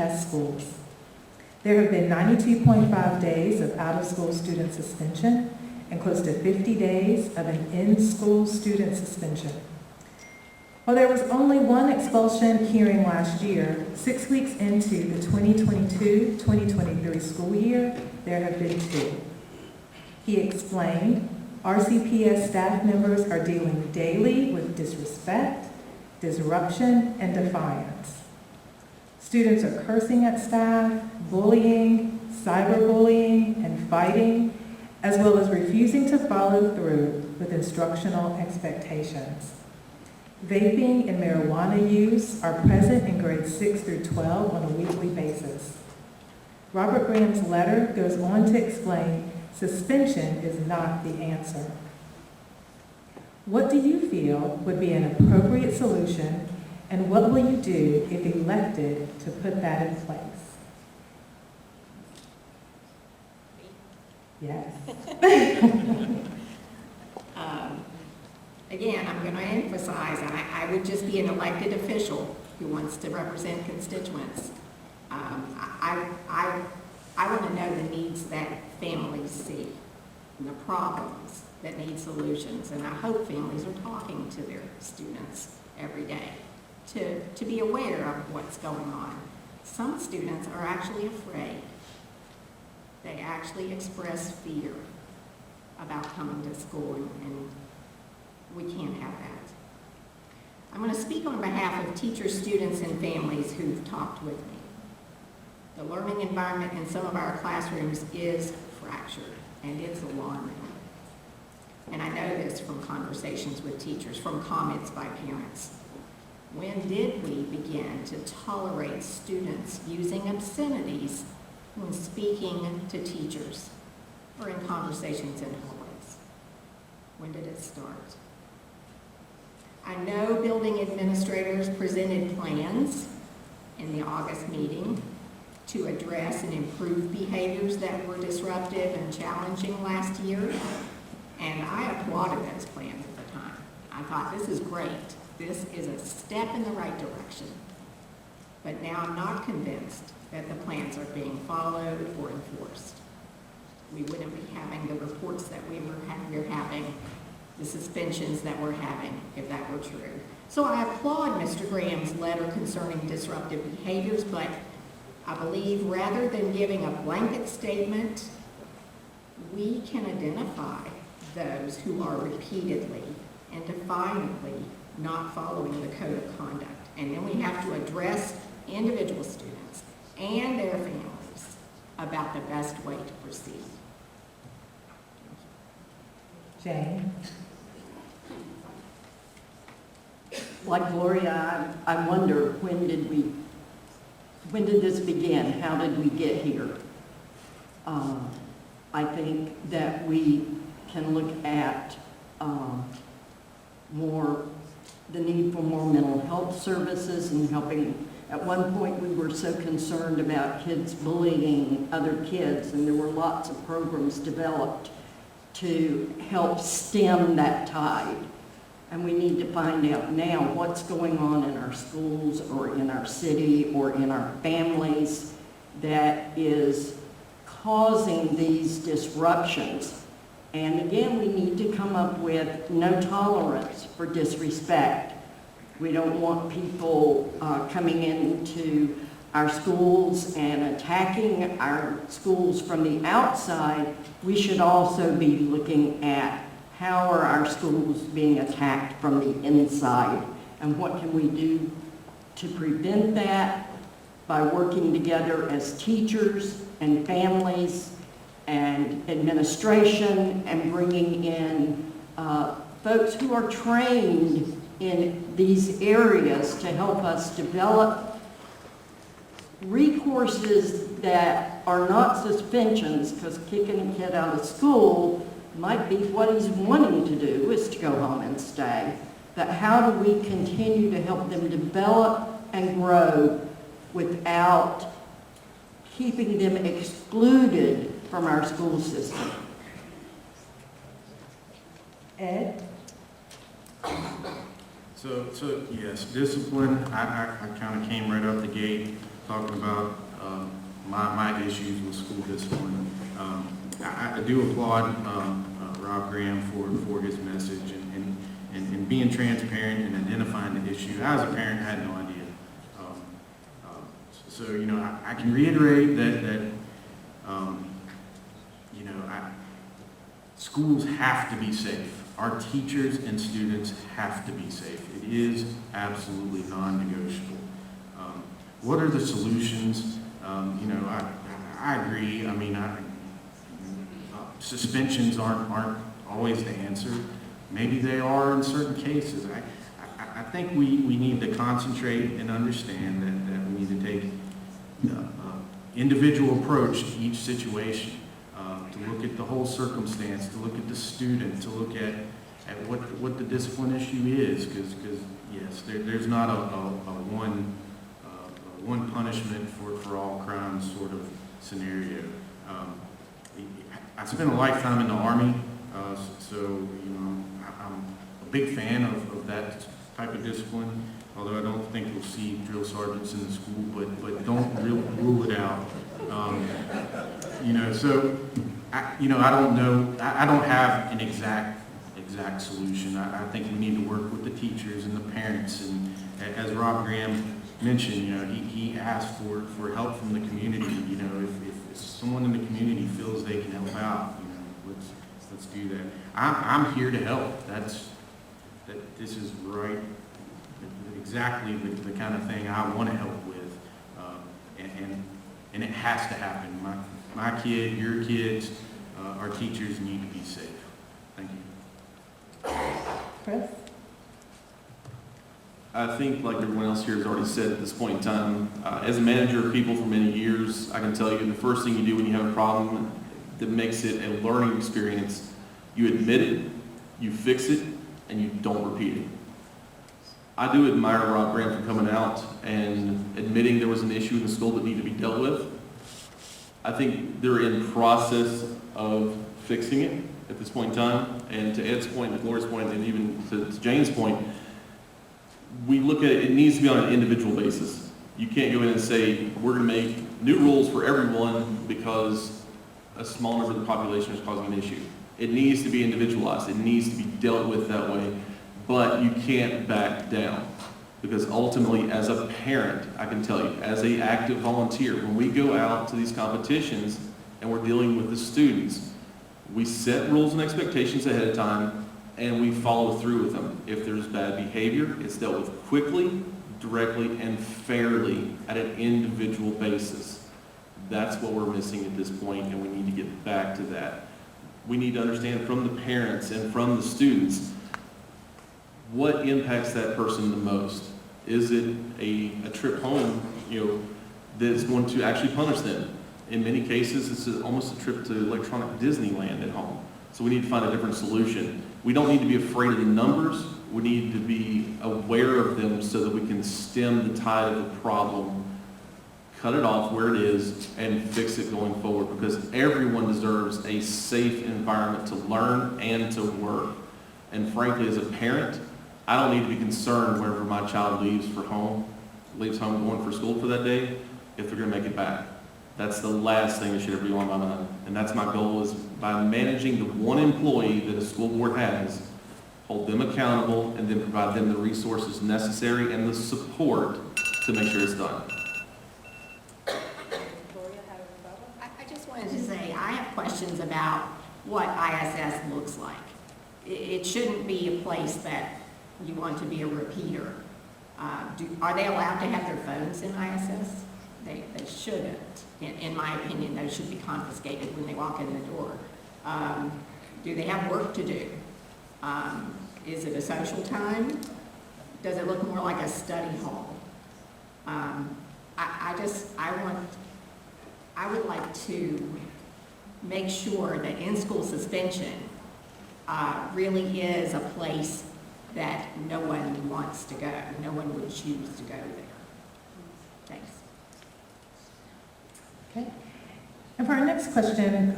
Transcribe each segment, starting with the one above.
test scores. There have been 92.5 days of out-of-school student suspension and close to 50 days of an in-school student suspension. While there was only one expulsion hearing last year, 6 weeks into the 2022-2023 school year, there have been 2. He explained, RCPS staff members are dealing daily with disrespect, disruption, and defiance. Students are cursing at staff, bullying, cyberbullying, and fighting, as well as refusing to follow through with instructional expectations. Vaping and marijuana use are present in grades 6 through 12 on a weekly basis. Robert Graham's letter goes on to explain suspension is not the answer. What do you feel would be an appropriate solution, and what will you do if elected to put that in place? Yes. Again, I'm going to emphasize, I would just be an elected official who wants to represent constituents. I want to know the needs that families see and the problems that need solutions, and I hope families are talking to their students every day to be aware of what's going on. Some students are actually afraid. They actually express fear about coming to school, and we can't have that. I'm going to speak on behalf of teachers, students, and families who've talked with me. The learning environment in some of our classrooms is fractured, and it's alarming. And I know this from conversations with teachers, from comments by parents. When did we begin to tolerate students using obscenities when speaking to teachers or in conversations in hallways? When did it start? I know building administrators presented plans in the August meeting to address and improve behaviors that were disruptive and challenging last year, and I applauded those plans at the time. I thought, this is great. This is a step in the right direction. But now I'm not convinced that the plans are being followed or enforced. We wouldn't be having the reports that we're having, the suspensions that we're having, if that were true. So I applaud Mr. Graham's letter concerning disruptive behaviors, but I believe rather than giving a blanket statement, we can identify those who are repeatedly and defiantly not following the code of conduct. And then we have to address individual students and their families about the best way to proceed. Jane? Like Gloria, I wonder, when did this begin? How did we get here? I think that we can look at the need for more mental health services and helping. At one point, we were so concerned about kids bullying other kids, and there were lots of programs developed to help stem that tide. And we need to find out now what's going on in our schools or in our city or in our families that is causing these disruptions. And again, we need to come up with no tolerance for disrespect. We don't want people coming into our schools and attacking our schools from the outside. We should also be looking at how are our schools being attacked from the inside, and what can we do to prevent that by working together as teachers and families and administration, and bringing in folks who are trained in these areas to help us develop recourses that are not suspensions, because kicking a kid out of school might be what he's wanting to do, is to go home and stay. But how do we continue to help them develop and grow without keeping them excluded from our school system? Ed? So yes, discipline, I kind of came right out the gate talking about my issues with school discipline. I do applaud Rob Graham for his message and being transparent and identifying the issue. As a parent, I had no idea. So, you know, I can reiterate that you know, schools have to be safe. Our teachers and students have to be safe. It is absolutely non-negotiable. What are the solutions? You know, I agree. I mean, suspensions aren't always the answer. Maybe they are in certain cases. I think we need to concentrate and understand that we need to take individual approach to each situation, to look at the whole circumstance, to look at the student, to look at what the discipline issue is, because yes, there's not a one punishment for all crimes sort of scenario. I spent a lifetime in the Army, so you know I'm a big fan of that type of discipline. Although I don't think you'll see drill sergeants in the school, but don't rule it out. You know, so I don't know. I don't have an exact solution. I think we need to work with the teachers and the parents. And as Rob Graham mentioned, you know, he asked for help from the community. You know, if someone in the community feels they can help out, you know, let's do that. I'm here to help. This is right. Exactly the kind of thing I want to help with, and it has to happen. My kid, your kids, our teachers need to be safe. Thank you. Chris? I think, like everyone else here has already said at this point in time, as a manager of people for many years, I can tell you the first thing you do when you have a problem that makes it a learning experience, you admit it, you fix it, and you don't repeat it. I do admire Rob Graham for coming out and admitting there was an issue in the school that needed to be dealt with. I think they're in process of fixing it at this point in time. And to Ed's point, to Gloria's point, and even to Jane's point, we look at it, it needs to be on an individual basis. You can't go in and say, we're going to make new rules for everyone because a small number of the population is causing an issue. It needs to be individualized. It needs to be dealt with that way. But you can't back down, because ultimately, as a parent, I can tell you, as an active volunteer, when we go out to these competitions and we're dealing with the students, we set rules and expectations ahead of time and we follow through with them. If there's bad behavior, it's dealt with quickly, directly, and fairly at an individual basis. That's what we're missing at this point, and we need to get back to that. We need to understand from the parents and from the students what impacts that person the most. Is it a trip home, you know, that's going to actually punish them? In many cases, it's almost a trip to electronic Disneyland at home. So we need to find a different solution. We don't need to be afraid of the numbers. We need to be aware of them so that we can stem the tide of the problem, cut it off where it is, and fix it going forward, because everyone deserves a safe environment to learn and to work. And frankly, as a parent, I don't need to be concerned wherever my child leaves home going for school for that day, if they're going to make it back. That's the last thing that should ever be on my mind. And that's my goal, is by managing the one employee that a school board has, hold them accountable, and then provide them the resources necessary and the support to make sure it's done. I just wanted to say, I have questions about what ISS looks like. It shouldn't be a place that you want to be a repeater. Are they allowed to have their phones in ISS? They shouldn't. In my opinion, those should be confiscated when they walk in the door. Do they have work to do? Is it a social time? Does it look more like a study hall? I would like to make sure that in-school suspension really is a place that no one wants to go. No one would choose to go there. Thanks. Okay. And for our next question,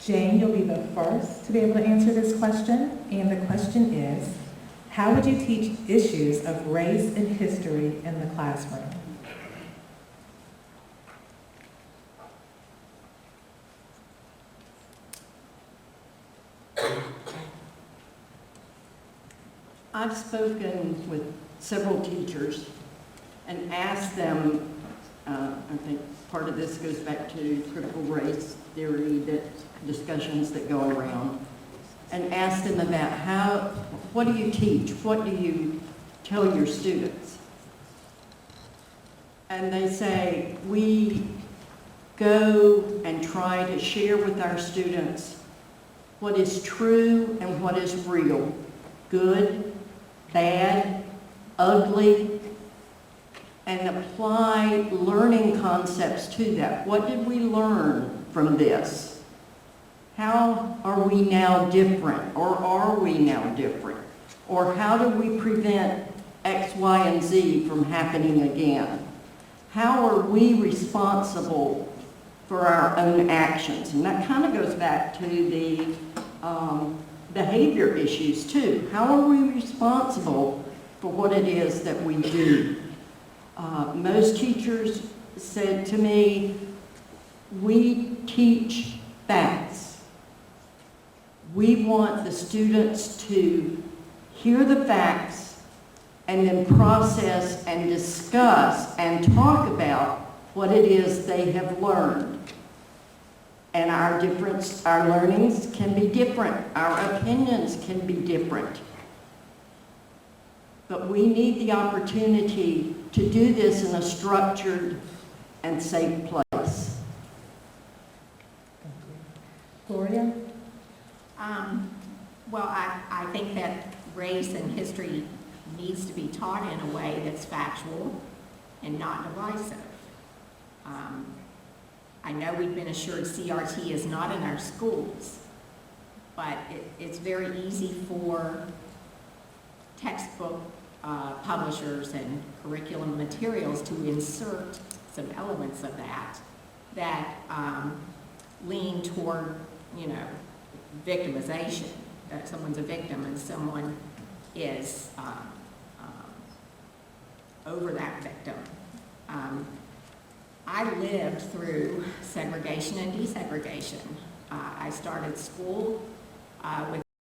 Jane, you'll be the first to be able to answer this question. And the question is, how would you teach issues of race and history in the classroom? I've spoken with several teachers and asked them, I think part of this goes back to critical race theory, that discussions that go around, and asked them about what do you teach? What do you tell your students? And they say, we go and try to share with our students what is true and what is real, good, bad, ugly, and apply learning concepts to that. What did we learn from this? How are we now different, or are we now different? Or how do we prevent X, Y, and Z from happening again? How are we responsible for our own actions? And that kind of goes back to the behavior issues too. How are we responsible for what it is that we do? Most teachers said to me, we teach facts. We want the students to hear the facts and then process and discuss and talk about what it is they have learned. And our learnings can be different. Our opinions can be different. But we need the opportunity to do this in a structured and safe place. Thank you. Gloria? Well, I think that race and history needs to be taught in a way that's factual and not divisive. I know we've been assured CRT is not in our schools, but it's very easy for textbook publishers and curriculum materials to insert some elements of that lean toward, victimization, that someone's a victim and someone is over that victim. I lived through segregation and desegregation. I started school with